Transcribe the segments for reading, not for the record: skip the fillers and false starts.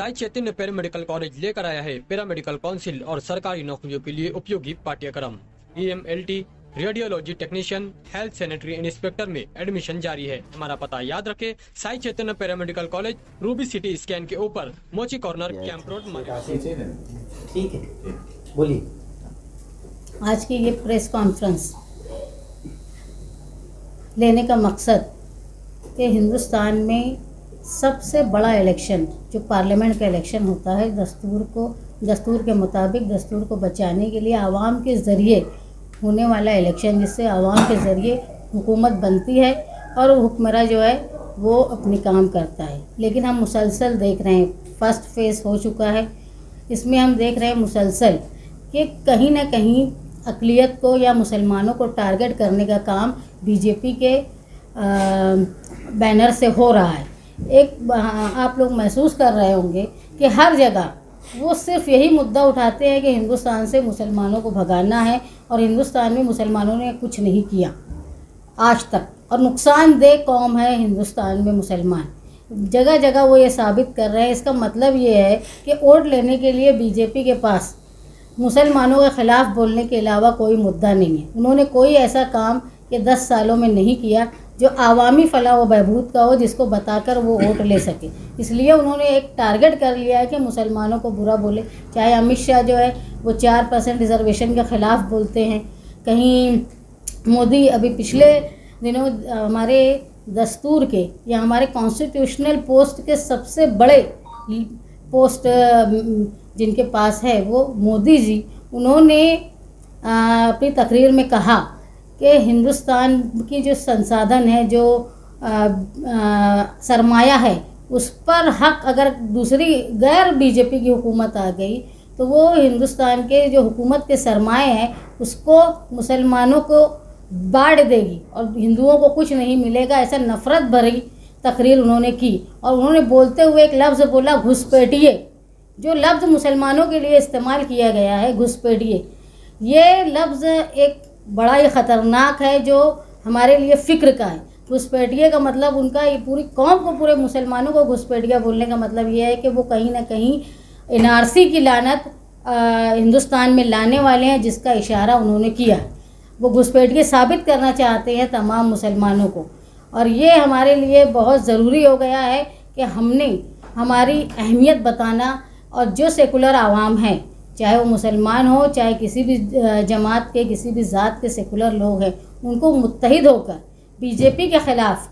Sai Chaitanya paramedical college लेकर आया है पैरामेडिकल काउंसिल और सरकारी नौकरियों के लिए उपयोगी पाठ्यक्रम। EMLT, radiology technician, health sanitary inspector में एडमिशन जारी है। हमारा पता याद रखें, Sai Chaitanya paramedical college, Ruby City Scan के ऊपर, मोची कॉर्नर, कैंप रोड। ठीक है, बोलिए। आज की ये प्रेस कॉन्फ्रेंस लेने का मकसद कि हिंदुस्तान में सबसे बड़ा इलेक्शन जो पार्लियामेंट का इलेक्शन होता है, दस्तूर के मुताबिक दस्तूर को बचाने के लिए आवाम के ज़रिए होने वाला इलेक्शन, जिससे आवाम के ज़रिए हुकूमत बनती है और हुक्मरान जो है वो अपनी काम करता है। लेकिन हम मुसलसल देख रहे हैं, फर्स्ट फेज़ हो चुका है, इसमें हम देख रहे हैं मुसलसल कि कहीं ना कहीं अक़लियत को या मुसलमानों को टारगेट करने का काम बीजेपी के बैनर से हो रहा है। आप लोग महसूस कर रहे होंगे कि हर जगह वो सिर्फ यही मुद्दा उठाते हैं कि हिंदुस्तान से मुसलमानों को भगाना है, और हिंदुस्तान में मुसलमानों ने कुछ नहीं किया आज तक, और नुकसानदेह कौम है हिंदुस्तान में मुसलमान। जगह जगह वो ये साबित कर रहे हैं। इसका मतलब ये है कि वोट लेने के लिए बीजेपी के पास मुसलमानों के ख़िलाफ़ बोलने के अलावा कोई मुद्दा नहीं है। उन्होंने कोई ऐसा काम ये 10 सालों में नहीं किया जो आवामी फलाह व बहबूद का हो, जिसको बताकर वो वोट ले सके। इसलिए उन्होंने एक टारगेट कर लिया है कि मुसलमानों को बुरा बोले। चाहे अमित शाह जो है वो 4% रिजर्वेशन के ख़िलाफ़ बोलते हैं, कहीं मोदी अभी पिछले दिनों हमारे दस्तूर के या हमारे कॉन्स्टिट्यूशनल पोस्ट के सबसे बड़े पोस्ट जिनके पास है वो मोदी जी, उन्होंने अपनी तकरीर में कहा कि हिंदुस्तान की जो संसाधन है, जो सरमाया है, उस पर हक अगर दूसरी गैर बीजेपी की हुकूमत आ गई तो वो हिंदुस्तान के जो हुकूमत के सरमाए हैं उसको मुसलमानों को बांट देगी और हिंदुओं को कुछ नहीं मिलेगा। ऐसा नफ़रत भरी तकरीर उन्होंने की, और उन्होंने बोलते हुए एक लफ्ज़ बोला, घुसपैठिए। जो लफ्ज़ मुसलमानों के लिए इस्तेमाल किया गया है, घुसपैठिए, ये लफ्ज़ एक बड़ा ही ख़तरनाक है जो हमारे लिए फ़िक्र का है। घुसपैठिए का मतलब उनका ये पूरी कौम को, पूरे मुसलमानों को घुसपैठिया बोलने का मतलब ये है कि वो कहीं ना कहीं NRC की लानत हिंदुस्तान में लाने वाले हैं, जिसका इशारा उन्होंने किया। वो घुसपैठिए साबित करना चाहते हैं तमाम मुसलमानों को, और ये हमारे लिए बहुत ज़रूरी हो गया है कि हमने हमारी अहमियत बताना, और जो सेकुलर आवाम है, चाहे वो मुसलमान हो, चाहे किसी भी जमात के, किसी भी ज़ात के सेकुलर लोग हैं, उनको मुत्तहिद होकर बीजेपी के ख़िलाफ़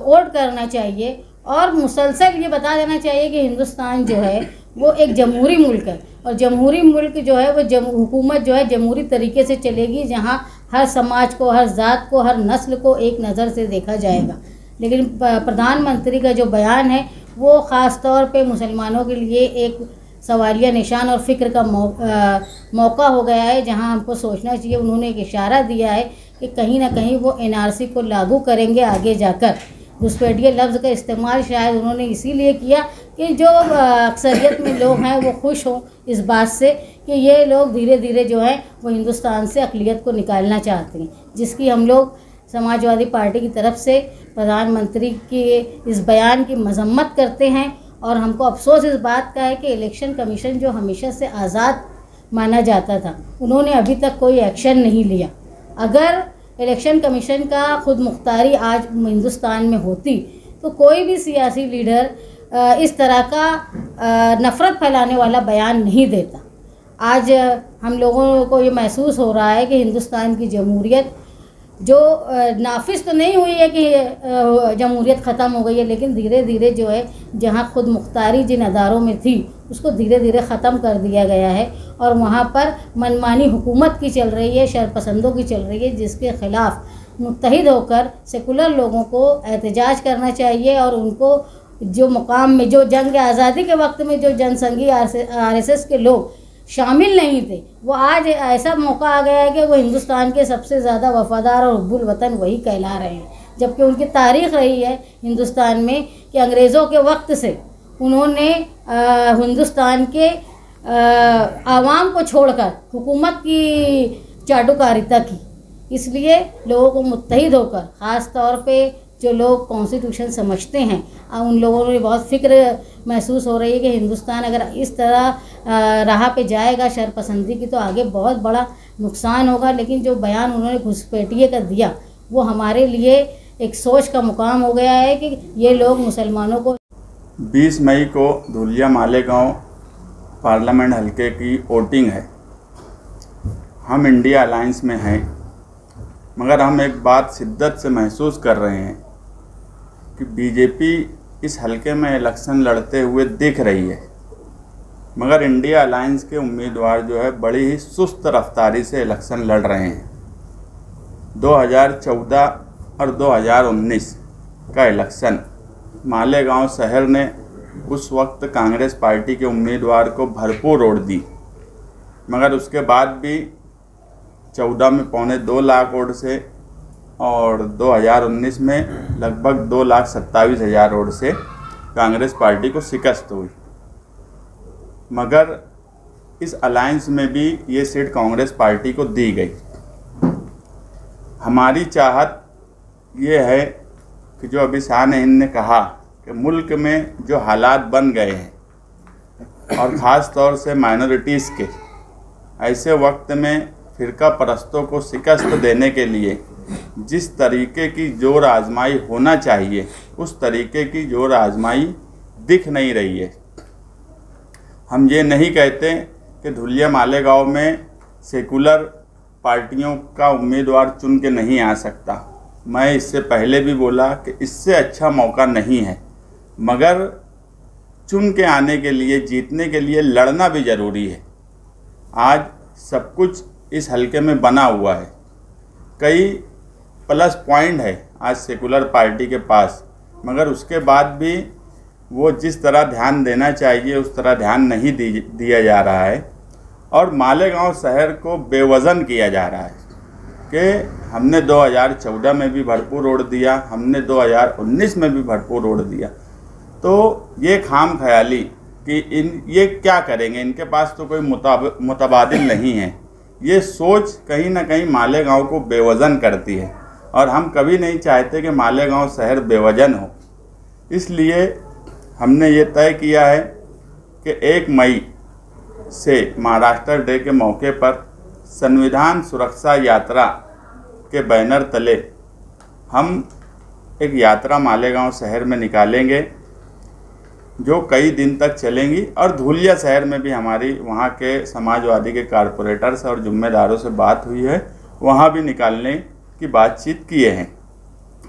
वोट करना चाहिए, और मुसलसल ये बता देना चाहिए कि हिंदुस्तान जो है वो एक जमहूरी मुल्क है, और जमहूरी मुल्क जो है वो हुकूमत जो है जमहूरी तरीके से चलेगी, जहाँ हर समाज को, हर ज़ात को, हर नस्ल को एक नज़र से देखा जाएगा। लेकिन प्रधानमंत्री का जो बयान है वो ख़ास तौर पे मुसलमानों के लिए एक सवालिया निशान और फ़िक्र का मौका हो गया है, जहां हमको सोचना चाहिए। उन्होंने एक इशारा दिया है कि कहीं ना कहीं वो NRC को लागू करेंगे आगे जाकर। घुसपैठिए लफ्ज़ का इस्तेमाल शायद उन्होंने इसीलिए किया कि जो अक्सरियत में लोग हैं वो खुश हों इस बात से कि ये लोग धीरे धीरे जो है वो हिंदुस्तान से अक़लियत को निकालना चाहते हैं, जिसकी हम लोग समाजवादी पार्टी की तरफ से प्रधानमंत्री के इस बयान की मजम्मत करते हैं। और हमको अफसोस इस बात का है कि इलेक्शन कमीशन जो हमेशा से आज़ाद माना जाता था, उन्होंने अभी तक कोई एक्शन नहीं लिया। अगर इलेक्शन कमीशन का खुद मुख्तारी आज हिंदुस्तान में होती तो कोई भी सियासी लीडर इस तरह का नफ़रत फैलाने वाला बयान नहीं देता। आज हम लोगों को ये महसूस हो रहा है कि हिंदुस्तान की जमहूरियत जो नाफिज तो नहीं हुई है कि जमहूरियत ख़त्म हो गई है, लेकिन धीरे धीरे जो है जहां खुद मुख्तारी जिन अदारों में थी उसको धीरे धीरे ख़त्म कर दिया गया है, और वहां पर मनमानी हुकूमत की चल रही है, शरपसंदों की चल रही है, जिसके ख़िलाफ़ मुत्तहिद होकर सेकुलर लोगों को एहतजाज करना चाहिए। और उनको जो मुकाम में, जो जंग आज़ादी के वक्त में जो जनसंघी RSS के लोग शामिल नहीं थे, वो आज ऐसा मौका आ गया है कि वो हिंदुस्तान के सबसे ज़्यादा वफ़ादार और हुब्बुल वतन वही कहला रहे हैं, जबकि उनकी तारीख़ रही है हिंदुस्तान में कि अंग्रेज़ों के वक्त से उन्होंने हिंदुस्तान के आवाम को छोड़कर हुकूमत की चाटुकारिता की। इसलिए लोगों को मुत्तहिद होकर ख़ास तौर पे जो लोग कॉन्स्टिट्यूशन समझते हैं, उन लोगों को बहुत फिक्र महसूस हो रही है कि हिंदुस्तान अगर इस तरह राह पे जाएगा शरपसंदी की तो आगे बहुत बड़ा नुकसान होगा। लेकिन जो बयान उन्होंने घुसपैठिए का दिया वो हमारे लिए एक सोच का मुकाम हो गया है कि ये लोग मुसलमानों को 20 मई को धुलिया मालेगांव पार्लियामेंट हलके की वोटिंग है। हम इंडिया अलायंस में हैं, मगर हम एक बात शिद्दत से महसूस कर रहे हैं कि बीजेपी इस हलके में इलेक्शन लड़ते हुए दिख रही है, मगर इंडिया अलायंस के उम्मीदवार जो है बड़ी ही सुस्त रफ्तारी से इलेक्शन लड़ रहे हैं। 2014 और 2019 का इलेक्शन मालेगांव शहर ने उस वक्त कांग्रेस पार्टी के उम्मीदवार को भरपूर वोट दी, मगर उसके बाद भी 14 में 2.25 लाख वोट से और 2019 में लगभग 2,27,000 वोट से कांग्रेस पार्टी को शिकस्त हुई। मगर इस अलायंस में भी ये सीट कांग्रेस पार्टी को दी गई। हमारी चाहत ये है कि जो अभी शान हिंद ने कहा कि मुल्क में जो हालात बन गए हैं और ख़ास तौर से माइनॉरिटीज़ के, ऐसे वक्त में फ़िरका परस्तों को शिकस्त देने के लिए जिस तरीके की जोर आजमाई होना चाहिए उस तरीके की जोर आजमाई दिख नहीं रही है। हम ये नहीं कहते कि धुलिया मालेगांव में सेकुलर पार्टियों का उम्मीदवार चुन के नहीं आ सकता। मैं इससे पहले भी बोला कि इससे अच्छा मौका नहीं है, मगर चुन के आने के लिए, जीतने के लिए लड़ना भी ज़रूरी है। आज सब कुछ इस हलके में बना हुआ है, कई प्लस पॉइंट है आज सेकुलर पार्टी के पास, मगर उसके बाद भी वो जिस तरह ध्यान देना चाहिए उस तरह ध्यान नहीं दिया जा रहा है और मालेगांव शहर को बेवज़न किया जा रहा है कि हमने 2014 में भी भरपूर वोट दिया, हमने 2019 में भी भरपूर वोट दिया। तो ये खाम ख्याली कि ये क्या करेंगे, इनके पास तो कोई मुतबादिल नहीं है, ये सोच कहीं ना कहीं मालेगांव को बेवज़न करती है और हम कभी नहीं चाहते कि मालेगांव शहर बेवज़न हो। इसलिए हमने ये तय किया है कि 1 मई से महाराष्ट्र डे के मौके पर संविधान सुरक्षा यात्रा के बैनर तले हम एक यात्रा मालेगांव शहर में निकालेंगे जो कई दिन तक चलेंगी और धुलिया शहर में भी हमारी वहाँ के समाजवादी के कारपोरेटर्स और जिम्मेदारों से बात हुई है, वहाँ भी निकालने की बातचीत किए हैं।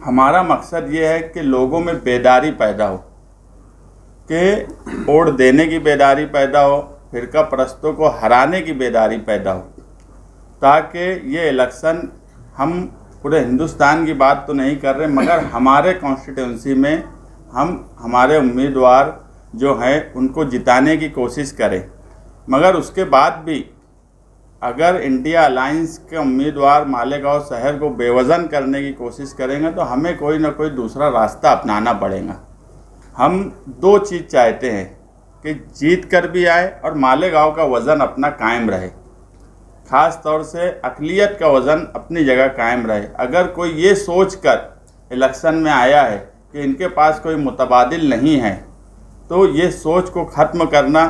हमारा मकसद ये है कि लोगों में बेदारी पैदा हो, कि वोट देने की बेदारी पैदा हो, फ़िरका परस्तों को हराने की बेदारी पैदा हो, ताकि ये इलेक्शन, हम पूरे हिंदुस्तान की बात तो नहीं कर रहे, मगर हमारे कॉन्स्टिट्यूंसी में हम हमारे उम्मीदवार जो हैं उनको जिताने की कोशिश करें। मगर उसके बाद भी अगर इंडिया अलायंस के उम्मीदवार मालेगांव शहर को बेवज़न करने की कोशिश करेंगे तो हमें कोई ना कोई दूसरा रास्ता अपनाना पड़ेगा। हम 2 चीज़ चाहते हैं कि जीत कर भी आए और मालेगांव का वज़न अपना कायम रहे, ख़ास तौर से अक़लियत का वज़न अपनी जगह कायम रहे। अगर कोई ये सोच कर इलेक्शन में आया है कि इनके पास कोई मुतबादिल नहीं है, तो ये सोच को ख़त्म करना,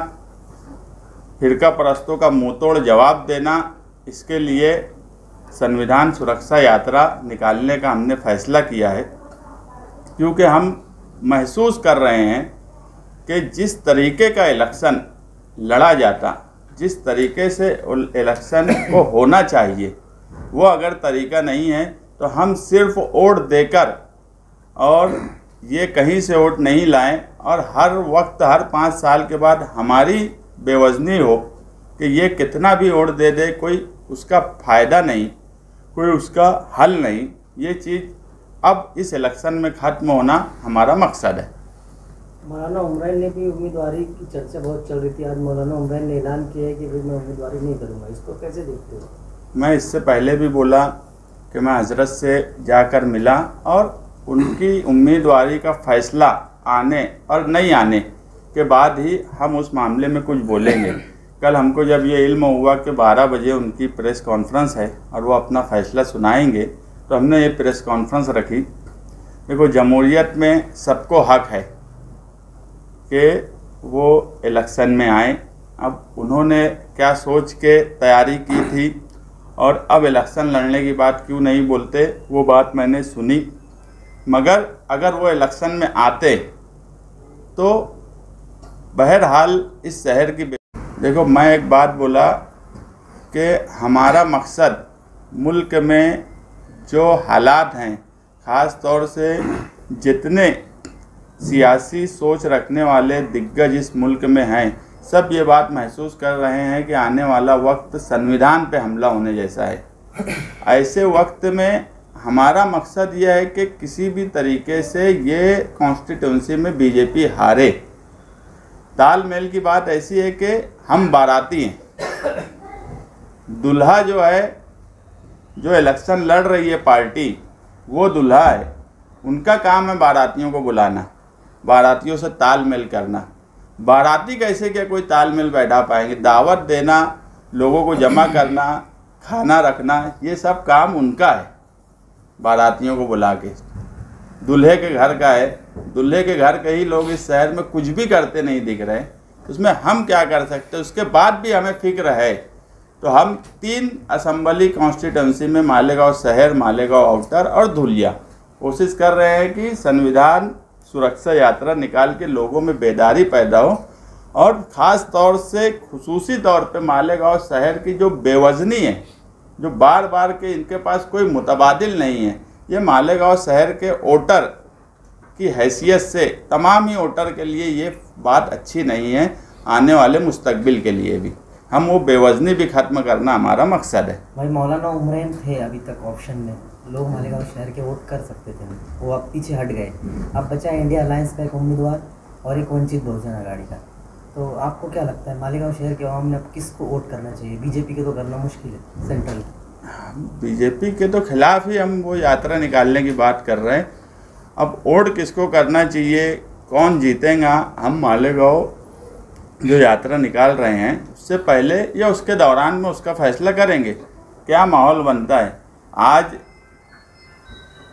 फ़िरका परस्तों का मुँह तोड़ जवाब देना, इसके लिए संविधान सुरक्षा यात्रा निकालने का हमने फ़ैसला किया है। क्योंकि हम महसूस कर रहे हैं कि जिस तरीके का इलेक्शन लड़ा जाता, जिस तरीके से इलेक्शन को होना चाहिए, वो अगर तरीका नहीं है तो हम सिर्फ वोट देकर और ये कहीं से वोट नहीं लाएं और हर वक्त हर 5 साल के बाद हमारी बेवज़नी हो कि ये कितना भी वोट दे दे, कोई उसका फ़ायदा नहीं, कोई उसका हल नहीं। ये चीज़ अब इस इलेक्शन में ख़त्म होना हमारा मकसद है। मौलाना उमरान ने भी उम्मीदवारी की चर्चा बहुत चल रही थी। आज मौलाना उमरान ने ऐलान किया है कि भाई मैं उम्मीदवारी नहीं करूँगा, इसको कैसे देखते हो? मैं इससे पहले भी बोला कि मैं हजरत से जाकर मिला और उनकी उम्मीदवारी का फ़ैसला आने और नहीं आने के बाद ही हम उस मामले में कुछ बोलेंगे। कल हमको जब ये इल्म हुआ कि 12 बजे उनकी प्रेस कॉन्फ्रेंस है और वो अपना फ़ैसला सुनाएंगे, तो हमने ये प्रेस कॉन्फ्रेंस रखी देखो, जमहूरियत में सबको हक है कि वो इलेक्शन में आए। अब उन्होंने क्या सोच के तैयारी की थी और अब इलेक्शन लड़ने की बात क्यों नहीं बोलते, वो बात मैंने सुनी। मगर अगर वो इलेक्शन में आते तो बहरहाल इस शहर की, देखो मैं एक बात बोला कि हमारा मकसद मुल्क में जो हालात हैं, ख़ास तौर से जितने सियासी सोच रखने वाले दिग्गज इस मुल्क में हैं, सब ये बात महसूस कर रहे हैं कि आने वाला वक्त संविधान पे हमला होने जैसा है। ऐसे वक्त में हमारा मकसद ये है कि किसी भी तरीके से ये कॉन्स्टिट्यूंसी में बीजेपी हारे। तालमेल की बात ऐसी है कि हम बाराती हैं, दुल्हा जो है, जो इलेक्शन लड़ रही है पार्टी, वो दुल्हा है। उनका काम है बारातियों को बुलाना, बारातियों से तालमेल करना। बाराती कैसे क्या कोई तालमेल बैठा पाएंगे? दावत देना, लोगों को जमा करना, खाना रखना, ये सब काम उनका है। बारातियों को बुला के दूल्हे के घर का है। दूल्हे के घर के ही लोग इस शहर में कुछ भी करते नहीं दिख रहे, उसमें हम क्या कर सकते? उसके बाद भी हमें फिक्र है तो हम 3 असम्बली कॉन्स्टिट्यूंसी में मालेगांव शहर, मालेगांव आउटर और धुलिया कोशिश कर रहे हैं कि संविधान सुरक्षा यात्रा निकाल के लोगों में बेदारी पैदा हो और ख़ास तौर से खुसूसी तौर पे मालेगांव शहर की जो बेवजनी है, जो बार बार के इनके पास कोई मुतबादिल नहीं है, ये मालेगांव शहर के वोटर की हैसियत से तमाम ही वोटर के लिए ये बात अच्छी नहीं है। आने वाले मुस्तकबिल के लिए भी हम वो बेवजनी भी ख़त्म करना हमारा मकसद है। भाई मौलाना उमरैन थे अभी तक ऑप्शन में, लोग मालेगांव शहर के वोट कर सकते थे, वो अब पीछे हट गए। अब बचा इंडिया अलायंस का एक उम्मीदवार और एक वंचित बहुजन आघाड़ी का। तो आपको क्या लगता है मालेगांव शहर के अवाम ने अब किसको वोट करना चाहिए? बीजेपी के तो करना मुश्किल है, सेंट्रल बीजेपी के तो खिलाफ ही हम वो यात्रा निकालने की बात कर रहे हैं। अब वोट किसको करना चाहिए, कौन जीतेगा, हम मालेगांव जो यात्रा निकाल रहे हैं उससे पहले या उसके दौरान में उसका फैसला करेंगे क्या माहौल बनता है। आज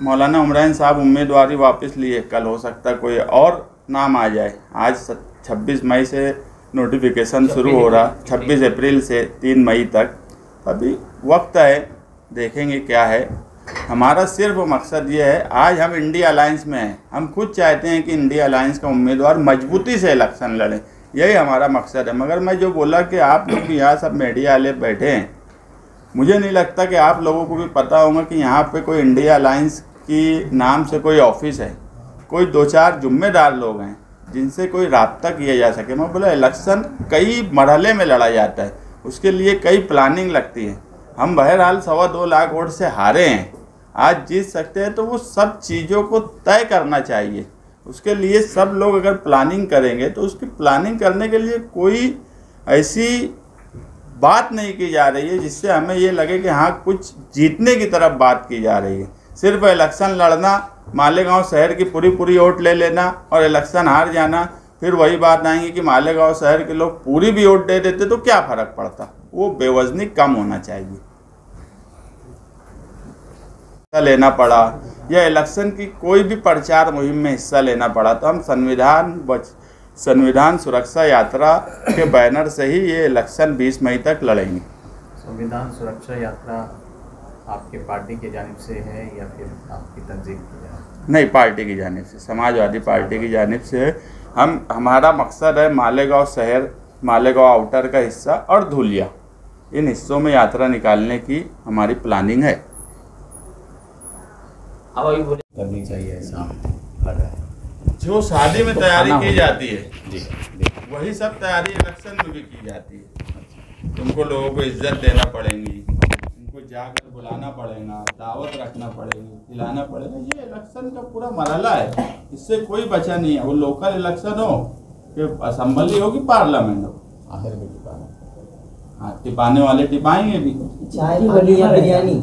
मौलाना उमरैन साहब उम्मीदवारी वापस लिए, कल हो सकता है कोई और नाम आ जाए। आज 26 मई से नोटिफिकेशन शुरू हो रहा, 26 अप्रैल से 3 मई तक, अभी वक्त है, देखेंगे क्या है। हमारा सिर्फ मकसद ये है, आज हम इंडिया अलायंस में हैं, हम खुद चाहते हैं कि इंडिया अलायंस का उम्मीदवार मजबूती से इलेक्शन लड़े, यही हमारा मकसद है। मगर मैं जो बोला कि आप लोग भी यहाँ सब मीडिया वाले बैठे हैं, मुझे नहीं लगता कि आप लोगों को भी पता होगा कि यहाँ पे कोई इंडिया अलायंस की नाम से कोई ऑफिस है, कोई 2-4 जिम्मेदार लोग हैं जिनसे कोई राब्ता किया जा सके। मैं बोला इलेक्शन कई मरहले में लड़ा जाता है, उसके लिए कई प्लानिंग लगती है। हम बहरहाल 2.25 लाख वोट से हारे हैं, आज जीत सकते हैं, तो वो सब चीज़ों को तय करना चाहिए। उसके लिए सब लोग अगर प्लानिंग करेंगे तो उसकी प्लानिंग करने के लिए कोई ऐसी बात नहीं की जा रही है जिससे हमें ये लगे कि हाँ कुछ जीतने की तरफ बात की जा रही है। सिर्फ इलेक्शन लड़ना, मालेगांव शहर की पूरी वोट ले लेना और इलेक्शन हार जाना, फिर वही बात आएंगी कि मालेगांव शहर के लोग पूरी भी वोट दे देते तो क्या फ़र्क पड़ता। वो बेवजनी कम होना चाहिए। हिस्सा लेना पड़ा या इलेक्शन की कोई भी प्रचार मुहिम में हिस्सा लेना पड़ा तो हम संविधान सुरक्षा यात्रा के बैनर से ही ये इलेक्शन 20 मई तक लड़ेंगे। संविधान सुरक्षा यात्रा आपके पार्टी की जानिब से है या फिर आपकी तंजीम की जानिब? नहीं, पार्टी की जानिब से, समाजवादी पार्टी की जानिब से है। हमारा मकसद है मालेगांव शहर, मालेगांव आउटर का हिस्सा और धुलिया, इन हिस्सों में यात्रा निकालने की हमारी प्लानिंग है। करनी चाहिए ऐसा लग रहा है। जो शादी में तैयारी की जाती है जी, वही सब तैयारी इलेक्शन में भी की जाती है। तुमको लोगों को इज्जत देना पड़ेगी, उनको जाकर बुलाना पड़ेगा, दावत रखना पड़ेगी, खिलाना पड़ेगा। ये इलेक्शन का पूरा मरहला है, इससे कोई बचा नहीं है। वो लोकल इलेक्शन हो कि असेंबली हो कि पार्लियामेंट हो, आखिर में टिपाना, हाँ टिपाने वाले टिपाएंगे भी। चाय भी बनी है, बिरयानी